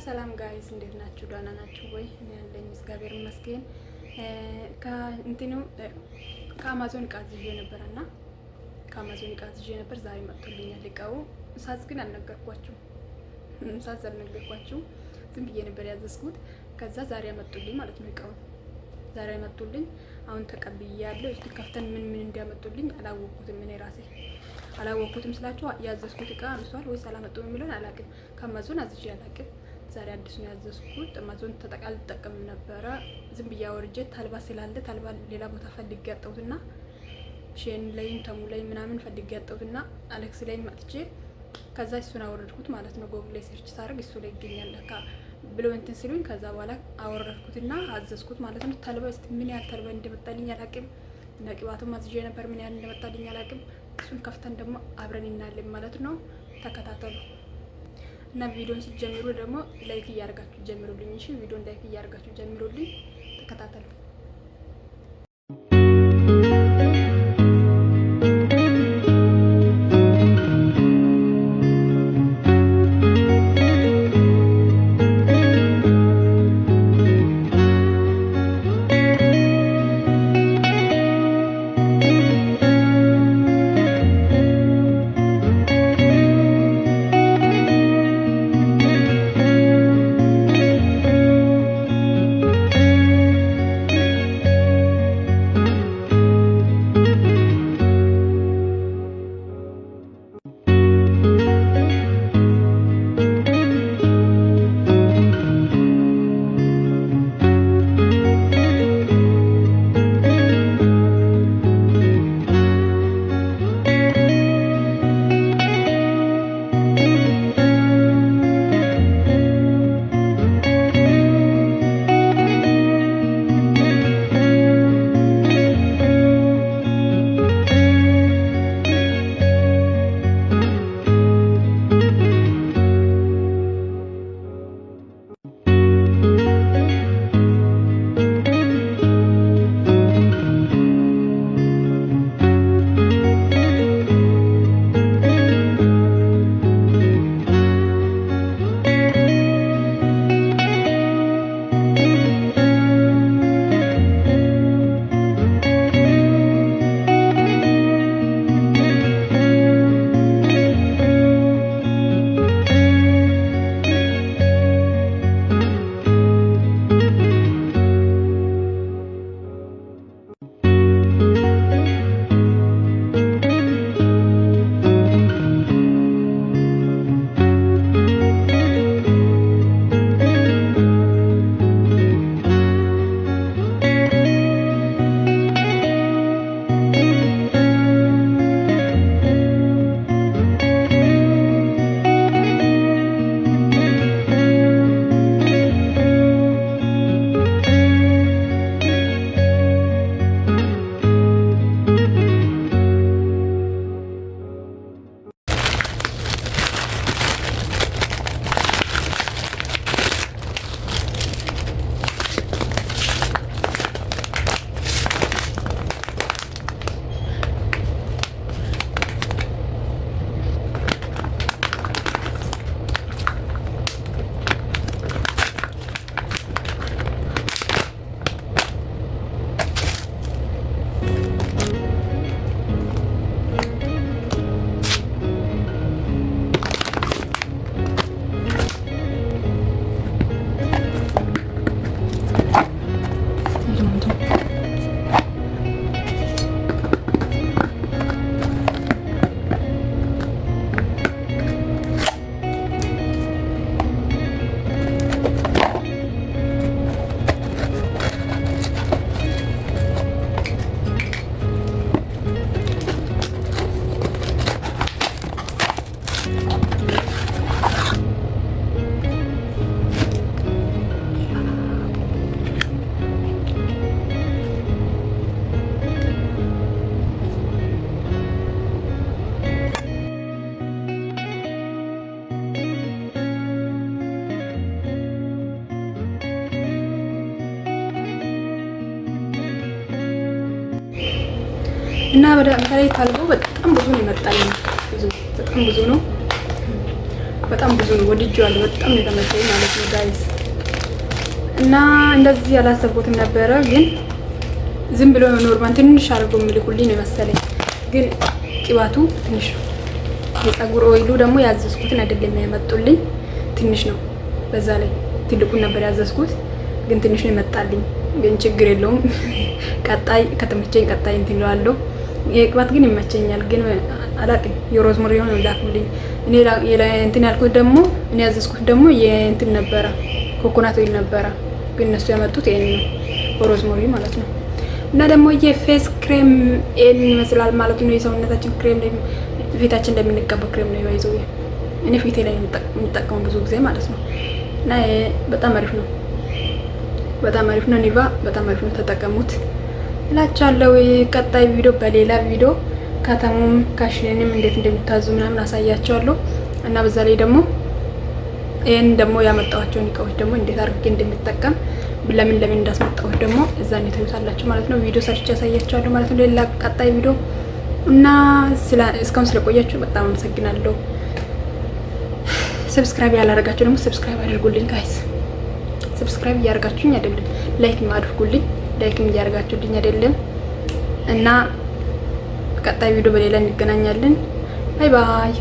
ሰላም ጋይስ እንዴት ናችሁ? ደህና ናችሁ ወይ? እኔ ያለኝ እግዚአብሔር ይመስገን። ከአማዞን እቃ አዝዤ ነበርና ከአማዞን እቃ አዝዤ ነበር። ዛሬ መጥቶልኛል እቃው። ሳዝ ግን አልነገርኳችሁም። ዝም ብዬ ነበር ያዘዝኩት። ከዛ ዛሬ ያመጡልኝ ማለት ነው እቃውን። ዛሬ ያመጡልኝ። አሁን ተቀብያለሁ። እስቲ ከፍተን ምን እንዲያመጡልኝ አላወቅኩትም። እኔ ራሴ አላወቅኩትም ስላችሁ ያዘዝኩት እቃ አንሷል ወይስ አላመጡም የሚለውን አላውቅም። ከአማዞን አዝዤ አላውቅም። ዛሬ አዲስ ነው ያዘዝኩት። አማዞን አልጠቀም ነበረ። ዝም ብዬ አወርጄ ታልባ ስላለ ታልባ ሌላ ቦታ ፈልጌ ያጣሁትና ሼን ላይም ተሙ ላይ ምናምን ፈልጌ ያጣሁትና አሌክስ ላይ መጥቼ ከዛ እሱን አወረድኩት ማለት ነው። ጎግል ላይ ሰርች ሳደርግ እሱ ላይ ይገኛል ለካ ብሎ እንትን ሲሉኝ ከዛ በኋላ አወረድኩትና አዘዝኩት ማለት ነው። ታልባ እስቲ ምን ያህል ታልባ እንደመጣልኝ አላውቅም። እና ቅባቱም አዝዤ ነበር። ምን ያህል እንደመጣልኝ አላውቅም። እሱን ከፍተን ደግሞ አብረን እናያለን ማለት ነው። ተከታተሉ እና ቪዲዮን ሲጀምሩ ደግሞ ላይክ እያደረጋችሁ ጀምሩልኝ። እሺ ቪዲዮን ላይክ እያደረጋችሁ ጀምሩልኝ። ተከታተሉ። እና በተለይ ታልቦ በጣም ብዙ ነው የመጣልኝ። በጣም ብዙ ነው። በጣም ብዙ ነው። ወድጄዋለሁ። በጣም ነው የተመቸኝ ማለት ነው ጋይስ። እና እንደዚህ ያላሰብኩትም ነበረ፣ ግን ዝም ብሎ ኖርማል ትንሽ አድርጎ የሚልኩልኝ ነው መሰለኝ። ግን ቅባቱ ትንሽ ነው። የፀጉር ኦይሉ ደግሞ ያዘዝኩትን አይደለም ያመጡልኝ፣ ትንሽ ነው። በዛ ላይ ትልቁን ነበር ያዘዝኩት፣ ግን ትንሽ ነው የመጣልኝ። ግን ችግር የለውም። ቀጣይ ከተመቸኝ ቀጣይ እንትን እለዋለሁ። የቅባት ግን ይመቸኛል፣ ግን አላውቅም። የሮዝመሪ የሆነ ላኩልኝ። እኔ እንትን ያልኩት ደግሞ እኔ ያዘዝኩት ደግሞ የእንትን ነበረ፣ ኮኮናት ኦይል ነበረ። ግን እነሱ ያመጡት ይሄን ነው፣ ሮዝመሪ ማለት ነው። እና ደግሞ የፌስ ክሬም ይሄን ይመስላል ማለት ነው። የሰውነታችን ክሬም ፊታችን እንደምንቀባው ክሬም ነው የባይዘው። እኔ ፊቴ ላይ የምጠቀመው ብዙ ጊዜ ማለት ነው። እና በጣም አሪፍ ነው፣ በጣም አሪፍ ነው። ኒቫ በጣም አሪፍ ነው፣ ተጠቀሙት እላችኋለሁ። ቀጣይ ቪዲዮ በሌላ ቪዲዮ ከተሙም ካሽኔንም እንዴት እንደምታዙ ምናምን አሳያቸዋለሁ። እና በዛ ላይ ደግሞ ይሄን ደግሞ ያመጣኋቸውን እቃዎች ደግሞ እንዴት አድርጌ እንደምጠቀም ለምን እንዳስመጣሁት ደግሞ እዛ ነው ታዩታላችሁ ማለት ነው። ቪዲዮ ሰርቼ ያሳያቸዋለሁ ማለት ነው፣ ሌላ ቀጣይ ቪዲዮ። እና እስካሁን ስለቆያችሁ በጣም አመሰግናለሁ። ሰብስክራይብ ያላደረጋችሁ ደግሞ ሰብስክራይብ አድርጉልኝ ጋይስ። ሰብስክራይብ እያደረጋችሁኝ አይደለም፣ ላይክም አድርጉልኝ። ላይክም እያደረጋችሁልኝ አይደለም። እና ቀጣይ ቪዲዮ በሌላ እንገናኛለን። ባይ ባይ።